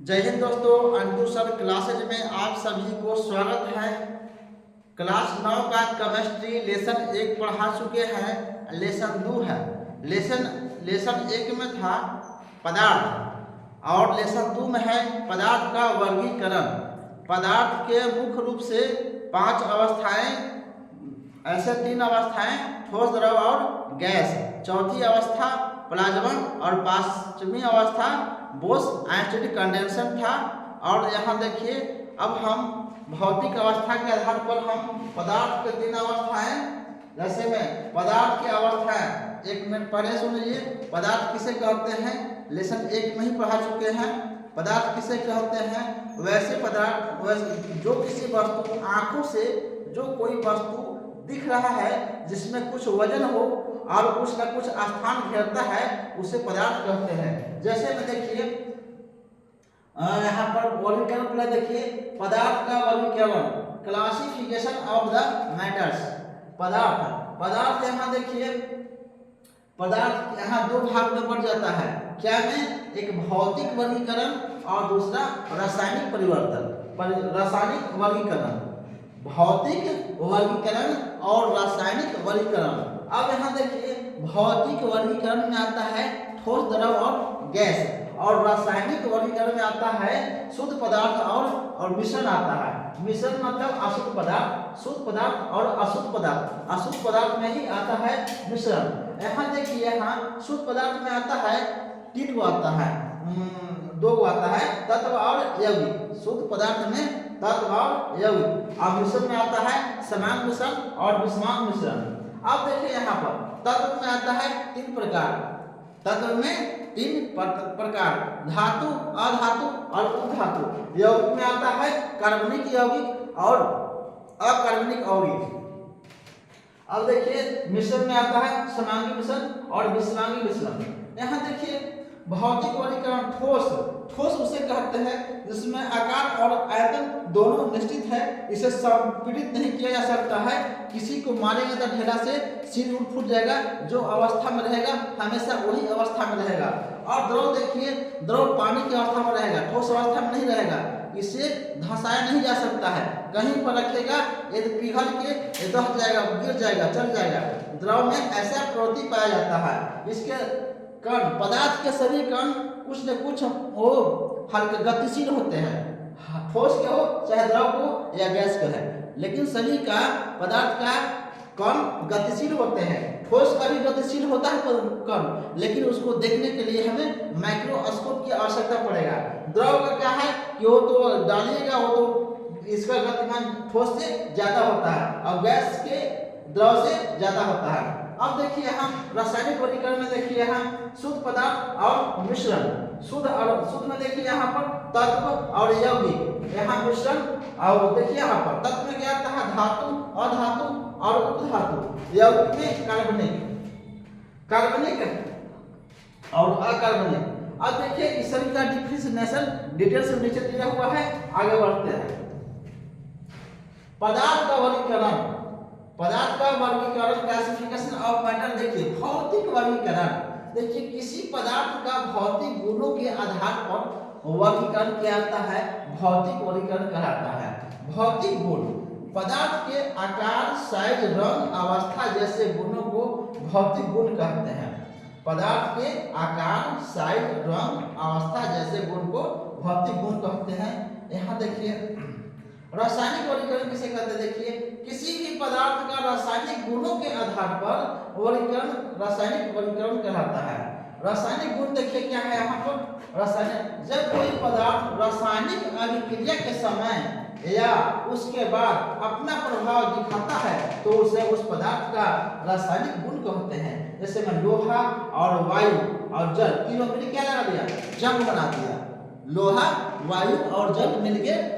जय हिंद दोस्तों, unto sir classes में आप सभी को स्वागत है। क्लास 9 का केमिस्ट्री लेसन 1 पढ़ा चुके हैं। लेसन 2 है। लेसन 1 में था पदार्थ और लेसन 2 में है पदार्थ का वर्गीकरण। पदार्थ के मुख्य रूप से 5 अवस्थाएं, ऐसे 3 अवस्थाएं ठोस, द्रव और गैस। चौथी अवस्था प्लाज्मा और पांचवी अवस्था बोस आइंस्टीन कंडेंसर था। और यहाँ देखिए, अब हम भौतिक अवस्था के आधार पर हम पदार्थ के 3 अवस्थाएं, जैसे में पदार्थ की अवस्थाएं, 1 मिनट पहले सुन लीजिए। पदार्थ किसे कहते हैं, लेसन 1 में ही पढ़ा चुके हैं। पदार्थ किसे कहते हैं, वैसे पदार्थ जो किसी वस्तु, आंखों से जो कोई वस्तु दिख रहा है जिसमें कुछ वजन हो और कुछ न कुछ स्थान घेरता है, उसे पदार्थ कहते हैं। जैसे में देखिए, यहाँ पर वर्गीकरण पहले देखिए, पदार्थ का वर्गीकरण, क्लासिफिकेशन ऑफ द मैटर्स। पदार्थ यहाँ देखिए, पदार्थ यहाँ 2 भाग में बढ़ जाता है। क्या में? एक भौतिक वर्गीकरण और दूसरा रासायनिक परिवर्तन, रासायनिक वर्गीकरण, भौतिक वर्गीकरण और रासायनिक वर्गीकरण। अब यहाँ देखिए, भौतिक वर्गीकरण में आता है ठोस, द्रव और गैस, और रासायनिक वर्गीकरण में आता है शुद्ध पदार्थ और मिश्रण आता है। मिश्रण मतलब अशुद्ध पदार्थ, शुद्ध पदार्थ और अशुद्ध पदार्थ। अशुद्ध पदार्थ में ही आता है मिश्रण। यहाँ देखिए, यहाँ शुद्ध पदार्थ में आता है 3 गो आता है, 2 गो आता है, तत्व और यौगिक। शुद्ध पदार्थ में तत्व और यौगिक, और मिश्रण में आता है समान मिश्रण और विषमान मिश्रण। अब देखिए, यहाँ पर तत्व में आता है 3 प्रकार। तत्व में 3 प्रकार, धातु, अधातु और उपधातु। यौगिक में आता है कार्बनिक यौगिक और अकार्बनिक यौगिक। अब देखिए, मिश्रण में आता है समांगी मिश्रण और विषमांगी मिश्रण। यहाँ देखिए, भौतिक वर्गीकरण ठोस उसे कहते हैं जिसमें आकार और आयतन दोनों निश्चित है। इसे संपीड़ित नहीं किया जा सकता है। किसी को मारेंगे तो ढेला से सिर उठ फूट जाएगा, जो अवस्था में रहेगा हमेशा वही अवस्था में रहेगा। और द्रव देखिए, द्रव पानी की अवस्था में रहेगा, ठोस अवस्था में नहीं रहेगा। इसे धंसाया नहीं जा सकता है, कहीं पर रखेगा यदि पिघल के दह जाएगा, गिर जाएगा, चल जाएगा। द्रव में ऐसा प्रवृत्ति पाया जाता है। इसके कण, पदार्थ के सभी कण कुछ न कुछ वो हल्के गतिशील होते हैं, ठोस के हो चाहे द्रव को या गैस का है, लेकिन सभी का पदार्थ का कण गतिशील होते हैं। ठोस का भी गतिशील होता है कण, लेकिन उसको देखने के लिए हमें माइक्रोस्कोप की आवश्यकता पड़ेगा। द्रव का क्या है कि वो तो डालिएगा, वो तो इसका गतिमान ठोस से ज्यादा होता है और गैस के द्रव से ज्यादा होता है। अब देखिए, हम रासायनिक वर्गीकरण में देखिए, हम शुद्ध पदार्थ और मिश्रण, शुद्ध में देखिए यहाँ पर तत्व और यौगिक, यहाँ मिश्रण। और देखिए यहाँ पर तत्व में क्या आता है, धातु, अधातु और उपधातु। यौगिक में कार्बनिक और अकार्बनिक। अब देखिए, इस सभी का डिफरेंशिएशन डिटेल से नीचे दिया हुआ है, आगे बढ़ते हैं। पदार्थ का वर्गीकरण, क्लासिफिकेशन ऑफ मैटर। देखिए, भौतिक वर्गीकरण, देखिए किसी पदार्थ का भौतिक गुणों के आधार पर वर्गीकरण किया जाता है, भौतिक वर्गीकरण कहलाता है। भौतिक गुण, पदार्थ के आकार, साइज, रंग, अवस्था जैसे गुणों को भौतिक गुण कहते हैं। पदार्थ के आकार, साइज, रंग, अवस्था जैसे गुण को भौतिक गुण कहते हैं। यहाँ देखिए, रासायनिक वर्गीकरण किसे कहते हैं, देखिए किसी भी पदार्थ का रासायनिक गुणों के आधार पर वर्गीकरण रासायनिक वर्गीकरण कहलाता है। रासायनिक गुण देखिए क्या है यहाँ पर, रासायनिक, जब कोई पदार्थ रासायनिक अभिक्रिया के समय या उसके बाद अपना प्रभाव दिखाता है तो उसे उस पदार्थ का रासायनिक गुण कहते हैं। जैसे में लोहा और वायु और जल तीनों मिलकर क्या लगा दिया, जंग बना दिया। लोहा, वायु और जल मिलकर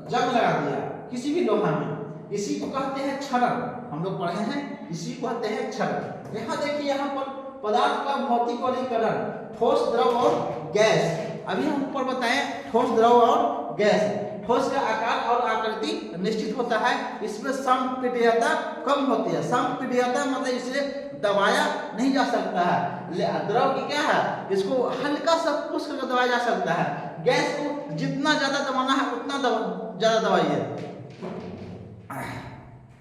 जंग लगा दिया किसी भी लोहा में, इसी को कहते हैं क्षरण। हम लोग पढ़े हैं, इसी को कहते हैं क्षरण। यहाँ देखिए, यहाँ पर पदार्थ का भौतिक वर्गीकरण, ठोस, द्रव और गैस। अभी हम ऊपर बताएं ठोस, द्रव और गैस। ठोस का आकार और आकृति निश्चित होता है, इसमें संपीड्यता कम होती है। संपीड्यता मतलब इसे दबाया नहीं जा सकता है। द्रव की क्या है, इसको हल्का सा पुश करके दबाया जा सकता है, गैस को जितना ज़्यादा दबाना है उतना ज़्यादा दबाइए।